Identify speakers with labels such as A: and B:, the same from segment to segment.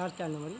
A: కాస్తాను మరి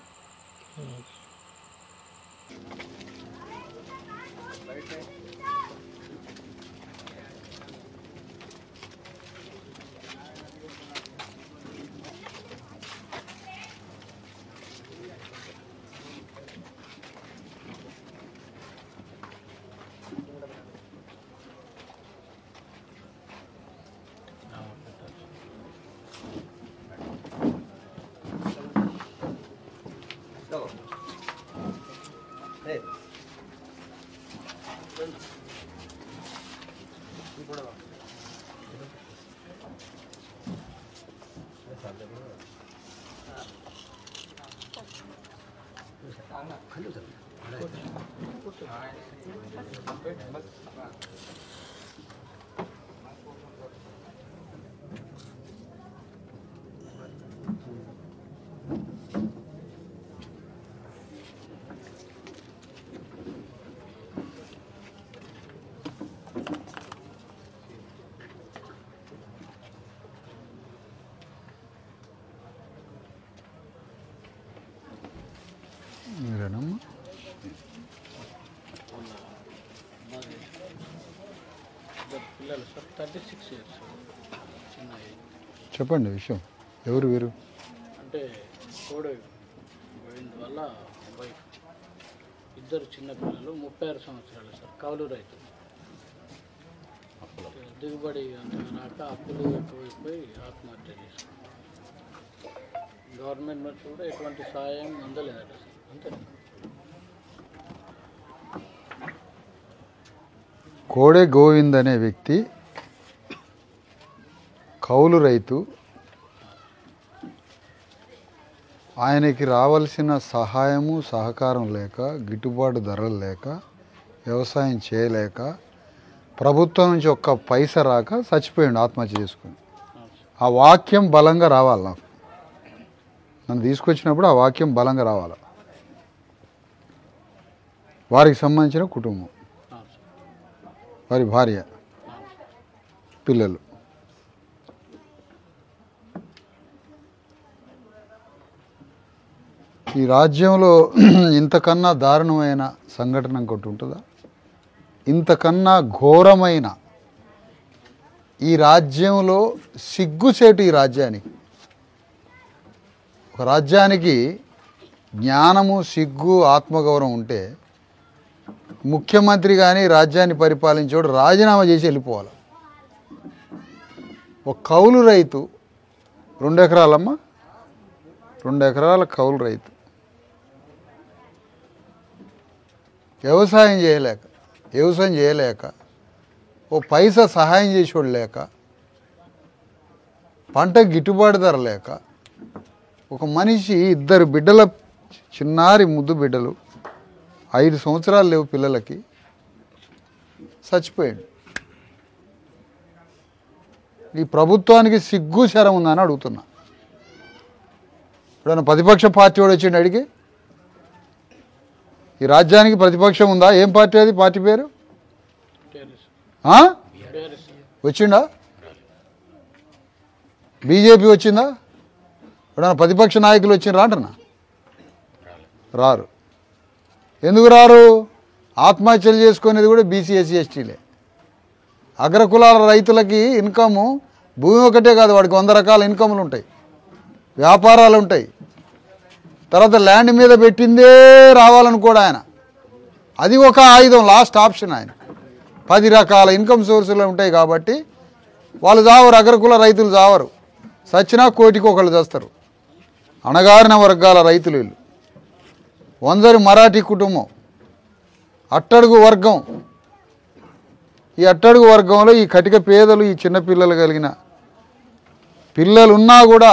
B: చెప్పండి విషయం. ఎవరు వీరు?
C: అంటే కోడే గోవింద్ వల్ల వైఫ్, ఇద్దరు చిన్నపిల్లలు, 36 సంవత్సరాలు సార్. కౌలు రైతు. దిగుబడి అంత రాక అప్పులు ఎక్కువైపోయి ఆత్మహత్య చేసుకున్నారు. గవర్నమెంట్ నుంచి కూడా ఎటువంటి సహాయం అందలేదట సార్. అంతే.
B: కోడే గోవింద్ అనే వ్యక్తి కౌలు రైతు. ఆయనకి రావాల్సిన సహాయము సహకారం లేక, గిట్టుబాటు ధరలు లేక, వ్యవసాయం చేయలేక, ప్రభుత్వం నుంచి ఒక్క పైసా రాక చచ్చిపోయాడు ఆత్మహత్య చేసుకుని. ఆ వాక్యం బలంగా రావాలి. నాకు నన్ను తీసుకొచ్చినప్పుడు ఆ వాక్యం బలంగా రావాలి. వారికి సంబంధించిన కుటుంబం, వారి భార్య, పిల్లలు. ఈ రాజ్యంలో ఇంతకన్నా దారుణమైన సంఘటన ఇంకోటి ఉంటుందా? ఇంతకన్నా ఘోరమైన ఈ రాజ్యంలో సిగ్గుచేటు. ఈ రాజ్యానికి, ఒక రాజ్యానికి జ్ఞానము, సిగ్గు, ఆత్మగౌరవం ఉంటే ముఖ్యమంత్రి కానీ రాజ్యాన్ని పరిపాలించేవాడు రాజీనామా చేసి వెళ్ళిపోవాలి. ఒక కౌలు రైతు, 2 ఎకరాలమ్మా, 2 ఎకరాల కౌలు రైతు, వ్యవసాయం చేయలేక, ఓ పైసా సహాయం చేసేవాడు లేక, పంట గిట్టుబాటు ధర లేక, ఒక మనిషి, 2 బిడ్డల, చిన్నారి ముద్దు బిడ్డలు, 5 సంవత్సరాలు లేవు పిల్లలకి, చచ్చిపోయాడు. ఈ ప్రభుత్వానికి సిగ్గు శరం ఉందని అడుగుతున్నా. ఇప్పుడు ప్రతిపక్ష పార్టీ వాడు వచ్చిండు అడిగి, ఈ రాజ్యానికి ప్రతిపక్షం ఉందా? ఏం పార్టీ అది? పార్టీ పేరు వచ్చిందా? బీజేపీ వచ్చిందా? ఇప్పుడు ప్రతిపక్ష నాయకులు వచ్చిండ్రా అంటున్నా? రారు. ఎందుకు రారు? ఆత్మహత్యలు చేసుకునేది కూడా బీసీ, ఎస్సీ, ఎస్టీలే. అగ్రకులాల రైతులకి ఇన్కము భూమి ఒకటే కాదు, వాడికి 100 రకాల ఇన్కములు ఉంటాయి, వ్యాపారాలు ఉంటాయి. తర్వాత ల్యాండ్ మీద పెట్టిందే రావాలనుకోడు ఆయన. అది ఒక ఆయుధం, లాస్ట్ ఆప్షన్. ఆయన 10 రకాల ఇన్కమ్ సోర్సులు ఉంటాయి కాబట్టి వాళ్ళు చావరు. అగ్రకుల రైతులు చావరు. సచ్చినా కోటికి ఒకళ్ళు చేస్తారు. అణగారిన వర్గాల రైతులు వీళ్ళు. వందరి మరాఠీ కుటుంబం, అట్టడుగు వర్గం. ఈ అట్టడుగు వర్గంలో ఈ కటిక పేదలు, ఈ చిన్నపిల్లలు కలిగిన పిల్లలున్నా కూడా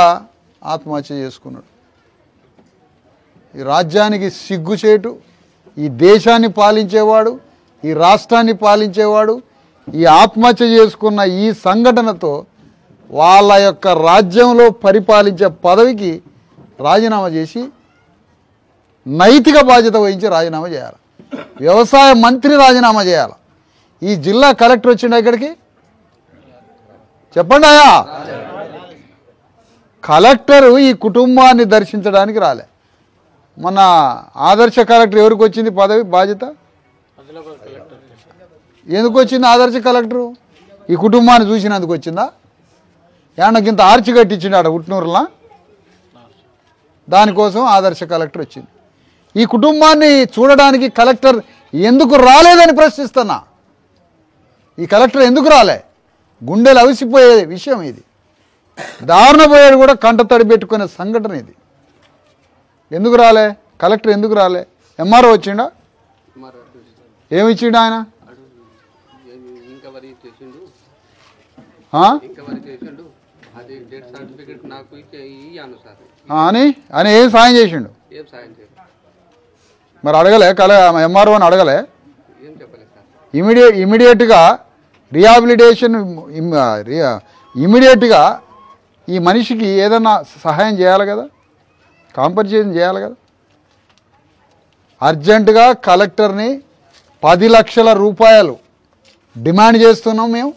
B: ఆత్మహత్య చేసుకున్నాడు. ఈ రాజ్యానికి సిగ్గుచేటు. ఈ దేశాన్ని పాలించేవాడు, ఈ రాష్ట్రాన్ని పాలించేవాడు ఈ ఆత్మహత్య చేసుకున్న ఈ సంఘటనతో వాళ్ళ యొక్క రాజ్యంలో పరిపాలించే పదవికి రాజీనామా చేసి నైతిక బాధ్యత వహించి రాజీనామా చేయాలి. వ్యవసాయ మంత్రి రాజీనామా చేయాలి. ఈ జిల్లా కలెక్టర్ వచ్చిండు ఇక్కడికి, చెప్పండి అయ్యా. కలెక్టరు ఈ కుటుంబాన్ని దర్శించడానికి రాలే. మన ఆదర్శ కలెక్టర్ ఎవరికి వచ్చింది పదవి బాధ్యత?
C: ఆదిలాబాద్ కలెక్టర్ చేశారు.
B: ఎందుకు వచ్చింది ఆదర్శ కలెక్టరు? ఈ కుటుంబాన్ని చూసినందుకు వచ్చిందా? ఏమన్నా ఇంత ఆర్చి కట్టించిండు ఆడ ఉట్నూరులా, దానికోసం ఆదర్శ కలెక్టర్ వచ్చింది. ఈ కుటుంబాన్ని చూడడానికి కలెక్టర్ ఎందుకు రాలేదని ప్రశ్నిస్తున్నా. ఈ కలెక్టర్ ఎందుకు రాలే? గుండెలు అవిసిపోయే విషయం ఇది. దారుణ పోయేది కూడా కంట తడి పెట్టుకునే సంఘటన ఇది. ఎందుకు రాలే కలెక్టర్? ఎందుకు రాలే? ఎంఆర్ఓ వచ్చిండా? ఏమిచ్చిండు ఆయన? అని అని ఏం సాయం చేసిండు? మరి అడగలే ఎంఆర్ఓ అని అడగలే? ఇమీడియట్గా రీహాబిలిటేషన్ ఇమీడియట్గా ఈ మనిషికి ఏదన్నా సహాయం చేయాలి కదా, కాంపన్సేషన్ చేయాలి కదా. అర్జెంటుగా కలెక్టర్ని 10 లక్షల రూపాయలు డిమాండ్ చేస్తున్నాం మేము.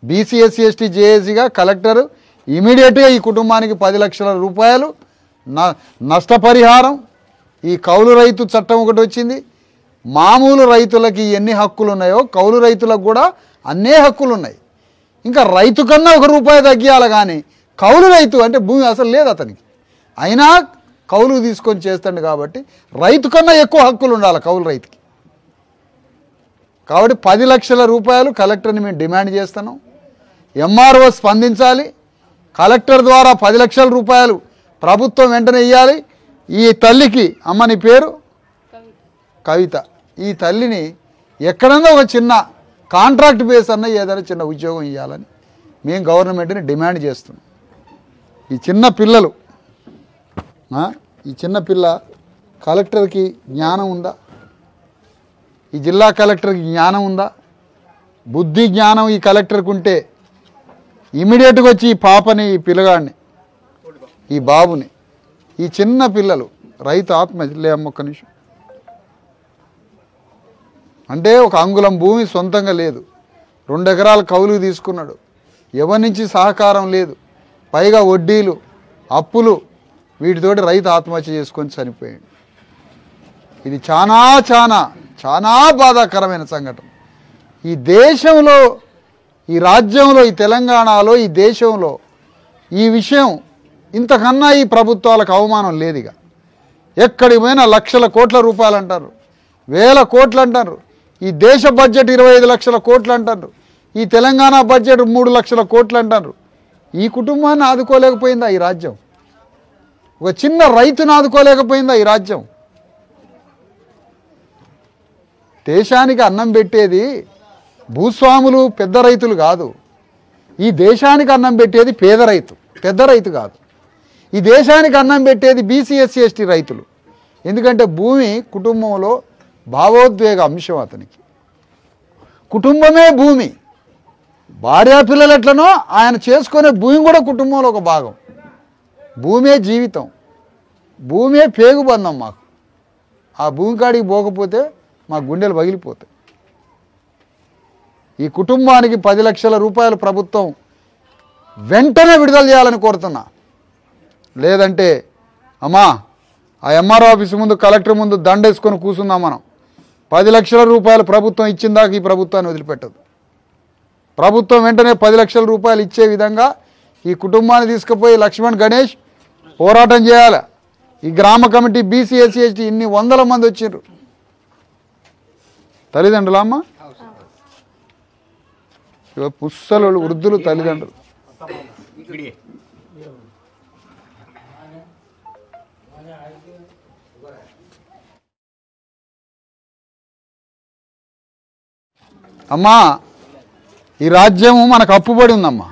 B: బీసీ ఎస్సీ ఎస్టీ జేఏసీగా కలెక్టర్ ఇమీడియట్గా ఈ కుటుంబానికి 10 లక్షల రూపాయలు నష్టపరిహారం. ఈ కౌలు రైతు చట్టం ఒకటి వచ్చింది. మామూలు రైతులకి ఎన్ని హక్కులు ఉన్నాయో కౌలు రైతులకు కూడా అన్నే హక్కులు ఉన్నాయి. ఇంకా రైతు కన్నా ₹1 తగ్గియాలి, కానీ కౌలు రైతు అంటే భూమి అసలు లేదు అతనికి, అయినా కౌలు తీసుకొని చేస్తాడు కాబట్టి రైతు కన్నా ఎక్కువ హక్కులు ఉండాలి కౌలు రైతుకి. కాబట్టి 10 లక్షల రూపాయలు కలెక్టర్ని మేము డిమాండ్ చేస్తున్నాం. ఎంఆర్ఓ స్పందించాలి. కలెక్టర్ ద్వారా 10 లక్షల రూపాయలు ప్రభుత్వం వెంటనే ఇవ్వాలి. ఈ తల్లికి, అమ్మ నీ పేరు కవిత, ఈ తల్లిని ఎక్కడన్నా ఒక చిన్న కాంట్రాక్ట్ బేస్ అన్న ఏదైనా చిన్న ఉద్యోగం ఇవ్వాలని మేము గవర్నమెంట్ని డిమాండ్ చేస్తున్నాం. ఈ చిన్న పిల్లలు, ఈ చిన్న పిల్ల కలెక్టర్కి జ్ఞానం ఉందా? ఈ జిల్లా కలెక్టర్కి జ్ఞానం ఉందా? బుద్ధి జ్ఞానం ఈ కలెక్టర్కి ఉంటే ఇమీడియట్గా వచ్చి ఈ పాపని, ఈ పిల్లగాడిని, ఈ బాబుని, ఈ చిన్న పిల్లలు రైతు ఆత్మహత్య లే అమ్మ ఒక్క నిమిషం. అంటే ఒక అంగుళం భూమి సొంతంగా లేదు, 2 ఎకరాల కౌలుకు తీసుకున్నాడు, ఎవరి నుంచి సహకారం లేదు, పైగా వడ్డీలు అప్పులు, వీటితోటి రైతు ఆత్మహత్య చేసుకొని చనిపోయాడు. ఇది చాలా చాలా చాలా బాధాకరమైన సంఘటన. ఈ దేశంలో, ఈ రాజ్యంలో, ఈ తెలంగాణలో, ఈ దేశంలో ఈ విషయం ఇంతకన్నా ఈ ప్రభుత్వాలకు అవమానం లేదుగా. ఎక్కడికి పోయినా లక్షల కోట్ల రూపాయలు అంటారు, వేల కోట్లు అంటారు. ఈ దేశ బడ్జెట్ 25 లక్షల కోట్లు అంటారు, ఈ తెలంగాణ బడ్జెట్ 3 లక్షల కోట్లు అంటారు. ఈ కుటుంబాన్ని ఆదుకోలేకపోయిందా ఈ రాజ్యం? ఒక చిన్న రైతును ఆదుకోలేకపోయిందా ఈ రాజ్యం? దేశానికి అన్నం పెట్టేది భూస్వాములు, పెద్ద రైతులు కాదు. ఈ దేశానికి అన్నం పెట్టేది పేద రైతు, పెద్ద రైతు కాదు. ఈ దేశానికి అన్నం పెట్టేది బీసీ ఎస్సీ ఎస్టీ రైతులు. ఎందుకంటే భూమి కుటుంబంలో భావోద్వేగ అంశం. అతనికి కుటుంబమే భూమి. భార్యా పిల్లలు ఎట్లనో ఆయన చేసుకునే భూమి కూడా కుటుంబంలో ఒక భాగం. భూమే జీవితం, భూమే పేగుబంధం మాకు. ఆ భూమి కాడికి పోకపోతే మా గుండెలు పగిలిపోతాయి. ఈ కుటుంబానికి 10 లక్షల రూపాయలు ప్రభుత్వం వెంటనే విడుదల చేయాలని కోరుతున్నా. లేదంటే అమ్మా ఆ ఎంఆర్ఓ ఆఫీసు ముందు, కలెక్టర్ ముందు దండేసుకొని కూర్చుందాం మనం. 10 లక్షల రూపాయలు ప్రభుత్వం ఇచ్చిందాక ఈ ప్రభుత్వాన్ని వదిలిపెట్టదు. ప్రభుత్వం వెంటనే 10 లక్షల రూపాయలు ఇచ్చే విధంగా ఈ కుటుంబాన్ని తీసుకుపోయి లక్ష్మణ్ గణేష్ పోరాటం చేయాలి. ఈ గ్రామ కమిటీ బీసీ ఎస్సీ ఎస్టీ ఇన్ని 100 మంది వచ్చిండ్రు. తల్లిదండ్రులు అమ్మ పుస్తలు వృద్ధులు తల్లిదండ్రులు. అమ్మా ఈ రాజ్యము మనకు అప్పుబడి ఉందమ్మా.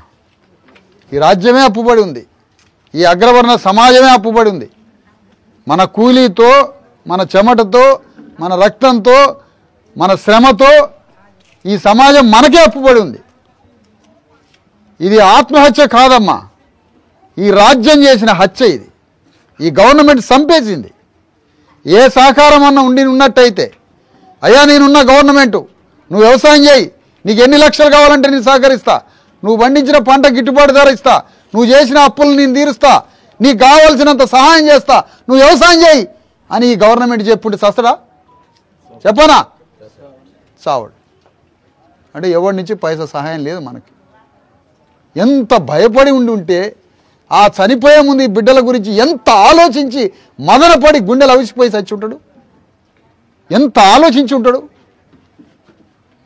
B: ఈ రాజ్యమే అప్పుబడి ఉంది. ఈ అగ్రవర్ణ సమాజమే అప్పుబడి ఉంది. మన కూలీతో, మన చెమటతో, మన రక్తంతో, మన శ్రమతో ఈ సమాజం మనకే అప్పుబడి ఉంది. ఇది ఆత్మహత్య కాదమ్మా, ఈ రాజ్యం చేసిన హత్య ఇది. ఈ గవర్నమెంట్ చంపేసింది. ఏ సహకారం అన్న ఉన్నట్టయితే, అయ్యా నేనున్న గవర్నమెంటు, నువ్వు వ్యవసాయం చేయి, నీకు ఎన్ని లక్షలు కావాలంటే నేను సహకరిస్తా, నువ్వు పండించిన పంట గిట్టుబాటు ధర ఇస్తా, నువ్వు చేసిన అప్పులు నేను తీరుస్తా, నీకు కావాల్సినంత సహాయం చేస్తా, నువ్వు వ్యవసాయం చేయి, అని ఈ గవర్నమెంట్ చెప్పుంటే సస్తడా? చెప్పనా? చావడు. అంటే ఎవరి నుంచి పైసా సహాయం లేదు మనకి. ఎంత భయపడి ఉంటే ఆ చనిపోయే ముందు ఈ బిడ్డల గురించి ఎంత ఆలోచించి మదనపడి గుండెలు అవిసిపోయి చచ్చి ఉంటాడు, ఎంత ఆలోచించి ఉంటాడు.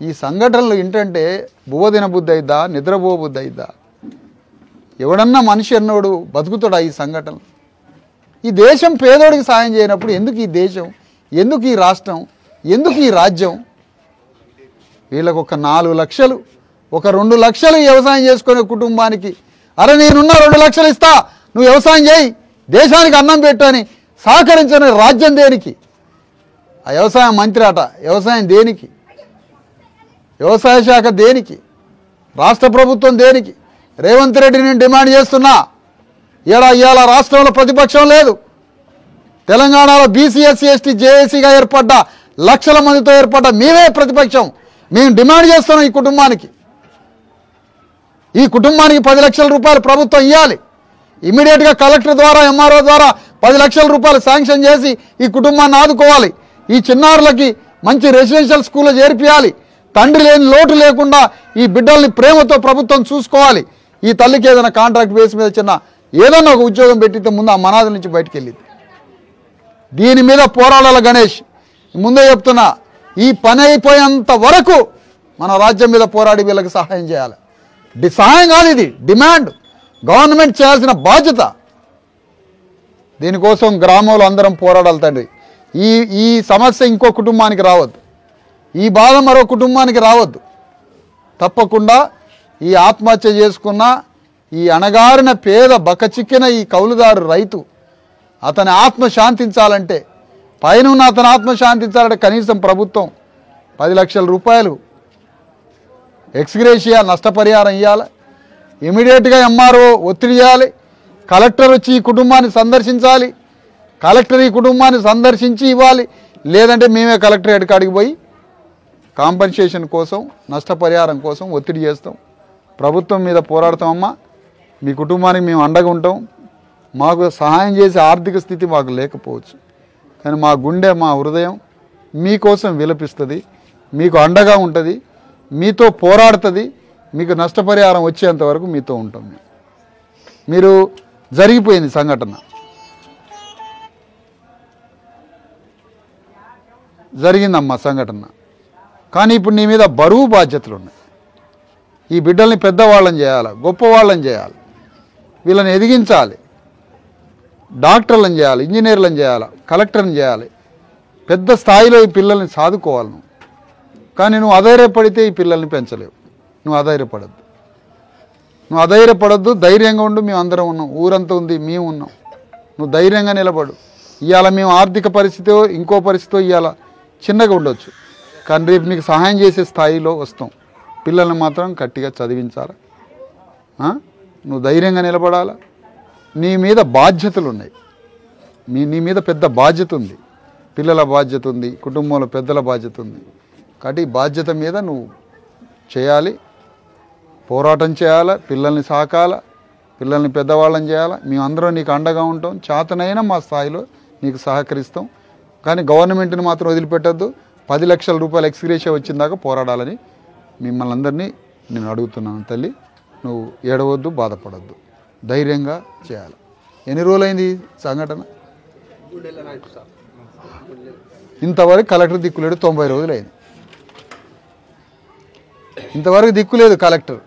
B: ఈ సంఘటనలు ఏంటంటే బువ్వదిన బుద్ధి అయిద్దా, నిద్రపో బుద్ధి అయిద్దా? ఎవడన్నా మనిషి అన్నోడు బతుకుతాడా ఈ సంఘటనలు? ఈ దేశం పేదోడికి సాయం చేయనప్పుడు ఎందుకు ఈ దేశం, ఎందుకు ఈ రాష్ట్రం, ఎందుకు ఈ రాజ్యం? వీళ్ళకు ఒక 4 లక్షలు, ఒక 2 లక్షలు వ్యవసాయం చేసుకునే కుటుంబానికి, అరే నేనున్న 2 లక్షలు ఇస్తా, నువ్వు వ్యవసాయం చేయి, దేశానికి అన్నం పెట్టు అని సహకరించని రాజ్యం దేనికి? ఆ వ్యవసాయ మంత్రి అట, వ్యవసాయం దేనికి? వ్యవసాయ శాఖ దేనికి? రాష్ట్ర ప్రభుత్వం దేనికి? రేవంత్ రెడ్డి నేను డిమాండ్ చేస్తున్నా, ఇవాళ రాష్ట్రంలో ప్రతిపక్షం లేదు. తెలంగాణలో బీసీ ఎస్సీ ఎస్టీ జేఏసీగా ఏర్పడ్డ లక్షల మందితో ఏర్పడ్డ మేమే ప్రతిపక్షం. మేము డిమాండ్ చేస్తున్నాం ఈ కుటుంబానికి 10 లక్షల రూపాయలు ప్రభుత్వం ఇవ్వాలి. ఇమీడియట్గా కలెక్టర్ ద్వారా ఎంఆర్ఓ ద్వారా 10 లక్షల రూపాయలు శాంక్షన్ చేసి ఈ కుటుంబాన్ని ఆదుకోవాలి. ఈ చిన్నారులకి మంచి రెసిడెన్షియల్ స్కూల్లో చేర్పియాలి. తండ్రి లేని లోటు లేకుండా ఈ బిడ్డల్ని ప్రేమతో ప్రభుత్వం చూసుకోవాలి. ఈ తల్లికి ఏదైనా కాంట్రాక్ట్ బేస్ మీద చిన్న ఏదన్నా ఒక ఉద్యోగం పెట్టితే ముందు ఆ మనాది నుంచి బయటికి వెళ్ళింది. దీని మీద పోరాడాల గణేష్. ముందే చెప్తున్నా, ఈ పని అయిపోయేంత వరకు మన రాజ్యం మీద పోరాడి వీళ్ళకి సహాయం చేయాలి. సహాయం కాదు, ఇది డిమాండ్. గవర్నమెంట్ చేయాల్సిన బాధ్యత. దీనికోసం గ్రామంలో అందరం పోరాడాలి తండ్రి. ఈ సమస్య ఇంకో కుటుంబానికి రావద్దు, ఈ బాధ మరో కుటుంబానికి రావద్దు. తప్పకుండా ఈ ఆత్మహత్య చేసుకున్న ఈ అణగారిన పేద బక్కచిక్కిన ఈ కౌలుదారు రైతు అతని ఆత్మ శాంతించాలంటే, పైన ఉన్న అతని ఆత్మ శాంతించాలంటే కనీసం ప్రభుత్వం 10 లక్షల రూపాయలు ఎక్స్గ్రేషియా నష్టపరిహారం ఇవ్వాలి. ఇమీడియట్గా ఎంఆర్ఓ ఒత్తిడి చేయాలి. కలెక్టర్ వచ్చి ఈ కుటుంబాన్ని సందర్శించాలి. కలెక్టర్ ఈ కుటుంబాన్ని సందర్శించి ఇవ్వాలి. లేదంటే మేమే కలెక్టరేట్ కాడికి పోయి కాంపెన్సేషన్ కోసం, నష్టపరిహారం కోసం ఒత్తిడి చేస్తాం. ప్రభుత్వం మీద పోరాడతామమ్మా. మీ కుటుంబానికి మేము అండగా ఉంటాం. మాకు సహాయం చేసే ఆర్థిక స్థితి మాకు లేకపోవచ్చు, కానీ మా గుండె, మా హృదయం మీకోసం విలపిస్తుంది, మీకు అండగా ఉంటుంది, మీతో పోరాడుతుంది. మీకు నష్టపరిహారం వచ్చేంత వరకు మీతో ఉంటాం. మీరు జరిగిపోయింది సంఘటన, జరిగిందమ్మా సంఘటన. కానీ ఇప్పుడు నీ మీద బరువు బాధ్యతలు ఉన్నాయి. ఈ బిడ్డల్ని పెద్దవాళ్ళని చేయాలి, గొప్పవాళ్ళని చేయాలి, వీళ్ళని ఎదిగించాలి, డాక్టర్లను చేయాలి, ఇంజనీర్లను చేయాలి, కలెక్టర్ని చేయాలి. పెద్ద స్థాయిలో ఈ పిల్లల్ని సాదుకోవాలి నువ్వు. కానీ నువ్వు అధైర్యపడితే ఈ పిల్లల్ని పెంచలేవు. నువ్వు అధైర్యపడద్దు, ధైర్యంగా ఉండు. మేము అందరం ఉన్నాం, ఊరంతా ఉంది, మేము ఉన్నాం. నువ్వు ధైర్యంగా నిలబడు. ఇవాళ మేము ఆర్థిక పరిస్థితి ఇంకో పరిస్థితి ఇవాళ చిన్నగా ఉండొచ్చు, కానీ రేపు నీకు సహాయం చేసే స్థాయిలో వస్తాం. పిల్లల్ని మాత్రం గట్టిగా చదివించాలి. నువ్వు ధైర్యంగా నిలబడాలి. నీ మీద బాధ్యతలు ఉన్నాయి. నీ మీద పెద్ద బాధ్యత ఉంది. పిల్లల బాధ్యత ఉంది, కుటుంబంలో పెద్దల బాధ్యత ఉంది. కాబట్టి ఈ బాధ్యత మీద నువ్వు చేయాలి, పోరాటం చేయాలి, పిల్లల్ని సాకాల, పిల్లల్ని పెద్దవాళ్ళని చేయాలి. మేమందరం నీకు అండగా ఉంటాం. చేతనైనా మా స్థాయిలో నీకు సహకరిస్తాం. కానీ గవర్నమెంట్ని మాత్రం వదిలిపెట్టద్దు. 10 లక్షల రూపాయలు ఎక్స్గ్రేషియా వచ్చిందాకా పోరాడాలని మిమ్మల్ని అందరినీ నేను అడుగుతున్నాను తల్లి. నువ్వు ఏడవద్దు, బాధపడద్దు, ధైర్యంగా చేయాలి. ఎన్ని రోజులైంది సంఘటన? ఇంతవరకు కలెక్టర్ దిక్కులేడు. 90 రోజులైంది. ఇంతవరకు దిక్కులేదు కలెక్టర్.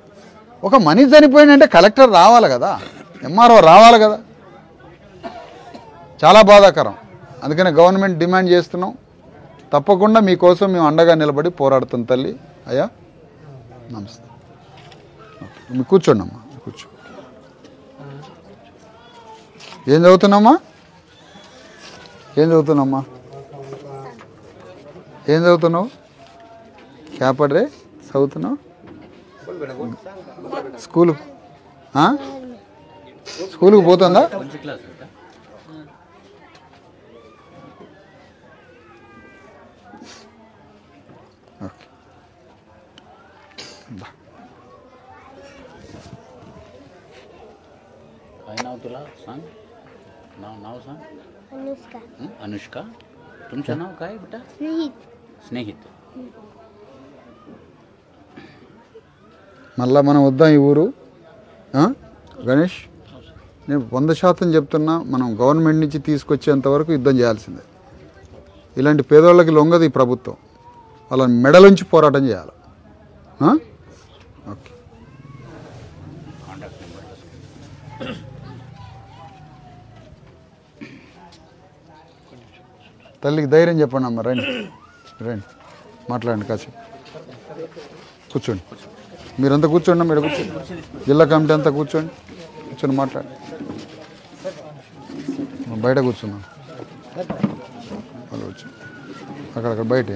B: ఒక మనిషి చనిపోయిందంటే కలెక్టర్ రావాలి కదా, ఎంఆర్ఓ రావాలి కదా. చాలా బాధాకరం. అందుకనే గవర్నమెంట్ డిమాండ్ చేస్తున్నాం. తప్పకుండా మీకోసం మేము అండగా నిలబడి పోరాడుతాం తల్లి. అయ్యా నమస్తే. మీరు కూర్చోండి అమ్మా, కూర్చో. ఏం చదువుతున్నామ్మా? ఏం చదువుతున్నావు? క్యాపడ్రే చదువుతున్నావు? స్కూల్కి పోతుందా?
C: ఓకే. नाव सांग.
A: अनुष्का
C: अनुष्का. तुमचं नाव काय बेटा?
A: स्नेहित
C: స్నేహిత్.
B: మళ్ళా మనం వద్దాం ఈ ఊరు ఆ? గణేష్ నేను 100% చెప్తున్నా, మనం గవర్నమెంట్ నుంచి తీసుకొచ్చేంత వరకు యుద్ధం చేయాల్సిందే. ఇలాంటి పేదవాళ్ళకి లొంగదు ఈ ప్రభుత్వం. వాళ్ళని మెడలుంచి పోరాటం చేయాలి. ఆ? ఓకే.
C: Contact number.
B: తల్లికి ధైర్యం చెప్పండి అమ్మ. రండి రండి మాట్లాడండి కాసేపు. కూర్చోండి, మీరంతా కూర్చోండి. మీరు కూర్చోండి, జిల్లా కమిటీ అంతా కూర్చోండి. కూర్చొని మాట్లాడండి. బయట కూర్చున్నాం. వాళ్ళు కూర్చో అక్కడక్కడ బయట.